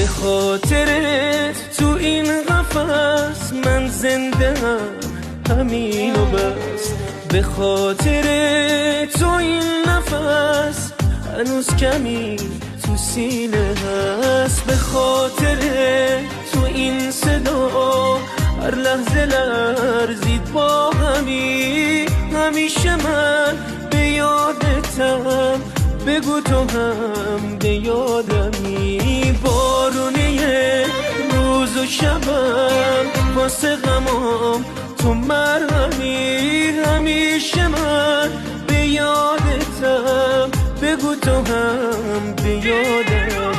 به خاطرت تو این قفس من زنده همین و بس. به خاطر تو این نفس هنوز کمی تو سینه هست. به خاطر تو این صدا هر لحظه لرزید با همیشه من به یادتم. بگو تو هم به یادمی. بارونه روز و شبم واسه غمام تو مرهمی. همیشه من به یادتم. بگو تو هم به یادمی.